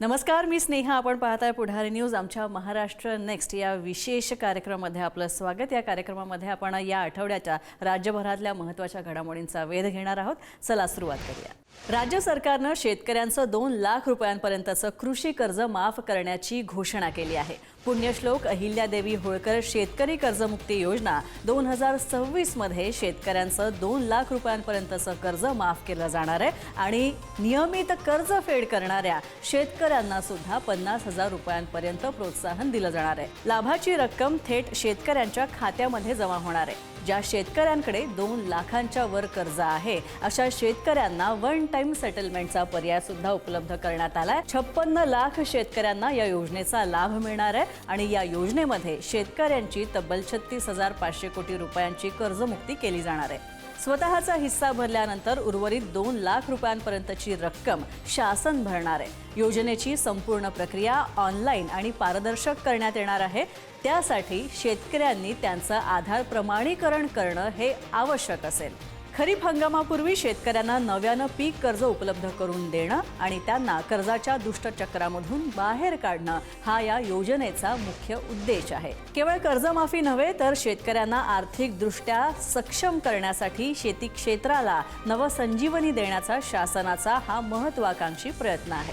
नमस्कार, मी स्नेहा. आपण पाहताय पुढारी न्यूज. आमच्या महाराष्ट्र नेक्स्ट या विशेष कार्यक्रमामध्ये आपलं स्वागत. या कार्यक्रमामध्ये आपण या आठवड्याच्या राज्यभरातल्या महत्त्वाच्या घडामोडींचा वेध घेणार आहोत. चला सुरुवात करूया. राज्य सरकारनं शेतकऱ्यांचं 2 लाख रुपयांपर्यंतचं कृषी कर्ज माफ करण्याची घोषणा केली आहे. पुण्यश्लोक अहिल्यादेवी होळकर शेतकरी कर्जमुक्ती योजना 2026 मध्ये शेतकऱ्यांचं 2 लाख रुपयांपर्यंतचं कर्ज माफ केलं जाणार आहे आणि नियमित कर्ज फेड करणाऱ्या शेतकऱ्यांना सुद्धा 50,000 रुपयांपर्यंत प्रोत्साहन दिलं जाणार आहे. लाभाची रक्कम थेट शेतकऱ्यांच्या खात्यामध्ये जमा होणार आहे. ज्या शेतकऱ्यांकडे 2 लाखांच्या वर कर्ज आहे अशा शेतकऱ्यांना वन टाइम सेटलमेंटचा पर्याय सुद्धा उपलब्ध करण्यात आलाय. 56 लाख शेतकऱ्यांना या योजनेचा लाभ मिळणार आहे आणि या योजनेमध्ये शेतकऱ्यांची तब्बल 36,500 कोटी रुपयांची कर्जमुक्ती केली जाणार आहे. स्वतःचा हिस्सा भरल्यानंतर उर्वरित 2 लाख रुपयांपर्यंतची रक्कम शासन भरणार आहे. योजनेची संपूर्ण प्रक्रिया ऑनलाईन आणि पारदर्शक करण्यात येणार आहे. त्यासाठी शेतकऱ्यांनी त्यांचं आधार प्रमाणीकरण करणं हे आवश्यक असेल. खरीप हंगामापूर्वी शेतकऱ्यांना नव्यानं पीक कर्ज उपलब्ध करून देणं आणि त्यांना कर्जाच्या दुष्टचक्रामधून बाहेर काढणं हा या योजनेचा मुख्य उद्देश आहे. केवळ कर्जमाफी नव्हे तर शेतकऱ्यांना आर्थिकदृष्ट्या सक्षम करण्यासाठी शेती क्षेत्राला नवसंजीवनी देण्याचा शासनाचा हा महत्त्वाकांक्षी प्रयत्न आहे.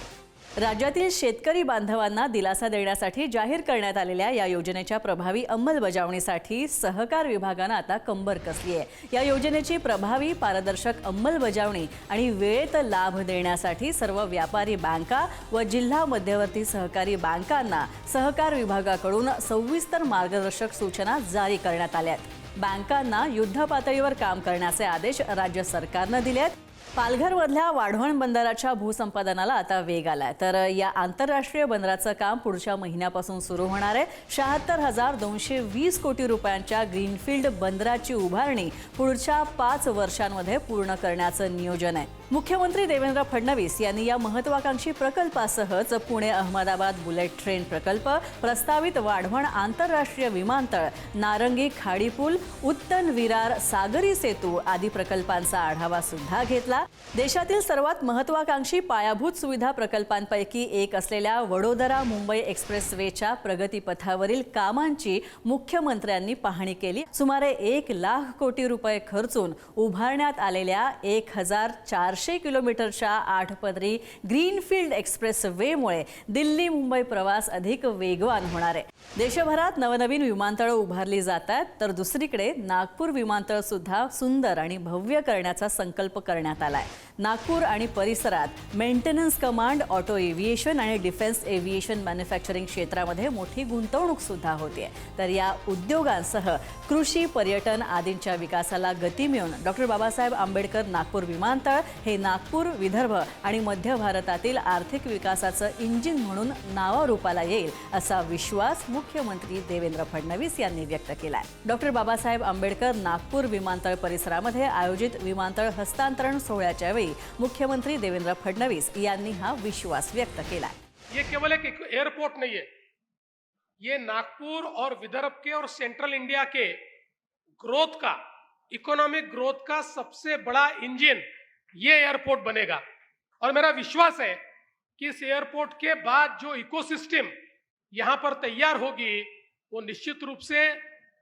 राज्यातील शेतकरी बांधवांना दिलासा देण्यासाठी जाहीर करण्यात आलेल्या या योजनेच्या प्रभावी अंमलबजावणीसाठी सहकार विभागानं आता कंबर कसली आहे. या योजनेची प्रभावी पारदर्शक अंमलबजावणी आणि वेळेत लाभ देण्यासाठी सर्व व्यापारी बँका व जिल्हा मध्यवर्ती सहकारी बँकांना सहकार विभागाकडून सविस्तर मार्गदर्शक सूचना जारी करण्यात आल्या आहेत. बँकांना युद्धपातळीवर काम करण्याचे आदेश राज्य सरकारनं दिले आहेत. पालघरमधल्या वाढवण बंदराच्या भूसंपादनाला आता वेग आलाय. तर या आंतरराष्ट्रीय बंदराचं काम पुढच्या महिन्यापासून सुरू होणार आहे. 76,220 कोटी रुपयांच्या ग्रीनफील्ड बंदराची उभारणी पुढच्या 5 वर्षांमध्ये पूर्ण करण्याचं नियोजन आहे. मुख्यमंत्री देवेंद्र फडणवीस यांनी या महत्त्वाकांक्षी प्रकल्पासहच पुणे अहमदाबाद बुलेट ट्रेन प्रकल्प, प्रस्तावित वाढवण आंतरराष्ट्रीय विमानतळ, नारंगी खाडी पूल, उत्तन विरार सागरी सेतू आदी प्रकल्पांचा आढावा सुद्धा घेतला. देशातील सर्वात महत्त्वाकांक्षी पायाभूत सुविधा प्रकल्पांपैकी एक असलेल्या वडोदरा मुंबई एक्सप्रेसवेच्या प्रगतीपथावरील कामांची मुख्यमंत्र्यांनी पाहणी केली. सुमारे 1 लाख कोटी रुपये खर्चून उभारण्यात आलेल्या 1,400 किलोमीटरच्या 8 पदरी ग्रीनफील्ड एक्सप्रेसवेमुळे दिल्ली मुंबई प्रवास अधिक वेगवान होणार आहे. देशभरात नवनवीन विमानतळं उभारली जात आहेत तर दुसरीकडे नागपूर विमानतळ सुद्धा सुंदर आणि भव्य करण्याचा संकल्प करण्यात आलाय. नागपूर आणि परिसरात मेंटेनन्स कमांड, ऑटो एव्हिएशन आणि डिफेन्स एव्हिएशन मॅन्युफॅक्चरिंग क्षेत्रामध्ये मोठी गुंतवणूक सुद्धा होते. तर या उद्योगांसह कृषी, पर्यटन आदींच्या विकासाला गती मिळून डॉक्टर बाबासाहेब आंबेडकर नागपूर विमानतळ हे नागपूर, विदर्भ आणि मध्य भारतातील आर्थिक विकासाचं इंजिन म्हणून नावारूपाला येईल असा विश्वास मुख्यमंत्री देवेंद्र फडणवीस यांनी व्यक्त केलाय. डॉक्टर बाबासाहेब आंबेडकर नागपूर विमानतळ परिसरामध्ये आयोजित विमानतळ हस्तांतरण सोहळ्याच्या वेळी मुख्यमंत्री देवेंद्र फडणवीस यांनी हा विश्वास व्यक्त केलाय. ये केवल एक एयरपोर्ट नहीं है, ये नागपुर और विदर्भ के और सेंट्रल इंडिया के ग्रोथ का, इकोनॉमिक ग्रोथ का सबसे बड़ा इंजन ये एयरपोर्ट बनेगा. और मेरा विश्वास है कि इस एयरपोर्ट के बाद जो इकोसिस्टम यहाँ पर तैयार होगी वो निश्चित रूप से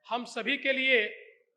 हम सभी के लिए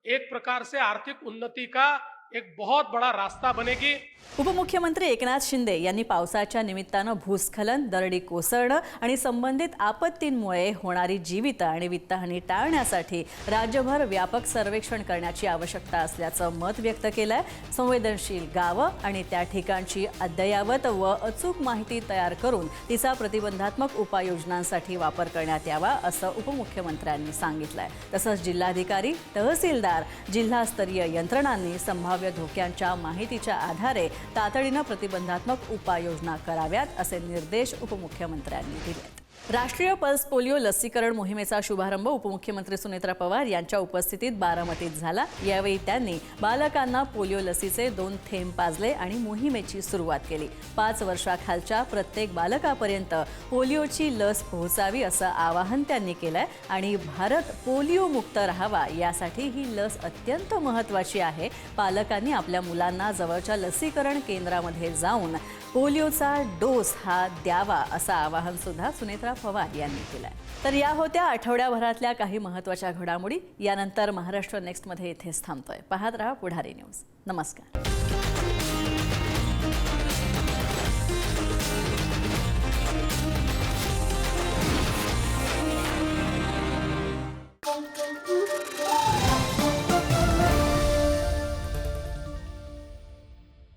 एक प्रकार से आर्थिक उन्नति का एक बहुत बड़ा रास्ता बनेगी. उपमुख्यमंत्री एकनाथ शिंदे यांनी पावसाच्या निमित्तानं भूस्खलन, दरडी कोसळणं आणि संबंधित आपत्तींमुळे होणारी जीवित आणि वित्तहानी टाळण्यासाठी राज्यभर व्यापक सर्वेक्षण करण्याची आवश्यकता असल्याचं मत व्यक्त केलंय. संवेदनशील गावं आणि त्या ठिकाणची अद्ययावत व अचूक माहिती तयार करून तिचा प्रतिबंधात्मक उपाययोजनांसाठी वापर करण्यात यावा असं उपमुख्यमंत्र्यांनी सांगितलंय. तसंच जिल्हाधिकारी, तहसीलदार, जिल्हास्तरीय यंत्रणांनी संभाव्य धोक्यांच्या माहितीच्या आधारे तातडीनं प्रतिबंधात्मक उपाययोजना कराव्यात असे निर्देश उपमुख्यमंत्र्यांनी दिले. राष्ट्रीय पल्स पोलिओ लसीकरण मोहिमेचा शुभारंभ उपमुख्यमंत्री सुनेत्रा पवार यांच्या उपस्थितीत बारामतीत झाला. यावेळी त्यांनी बालकांना पोलिओ लसीचे 2 थेंब पाजले आणि मोहिमेची सुरुवात केली. 5 वर्षाखालच्या प्रत्येक बालकापर्यंत पोलिओची लस पोहोचावी असं आवाहन त्यांनी केलंय आणि भारत पोलिओ मुक्त राहावा यासाठी ही लस अत्यंत महत्त्वाची आहे. पालकांनी आपल्या मुलांना जवळच्या लसीकरण केंद्रामध्ये जाऊन पोलिओचा डोस हा द्यावा असं आवाहन सुद्धा सुनेत्रा पवार यांनी केलंय. तर या होत्या आठवड्याभरातल्या काही महत्त्वाच्या घडामोडी. यानंतर महाराष्ट्र नेक्स्टमध्ये इथेच थांबतोय. पाहत रहा पुढारी न्यूज. नमस्कार.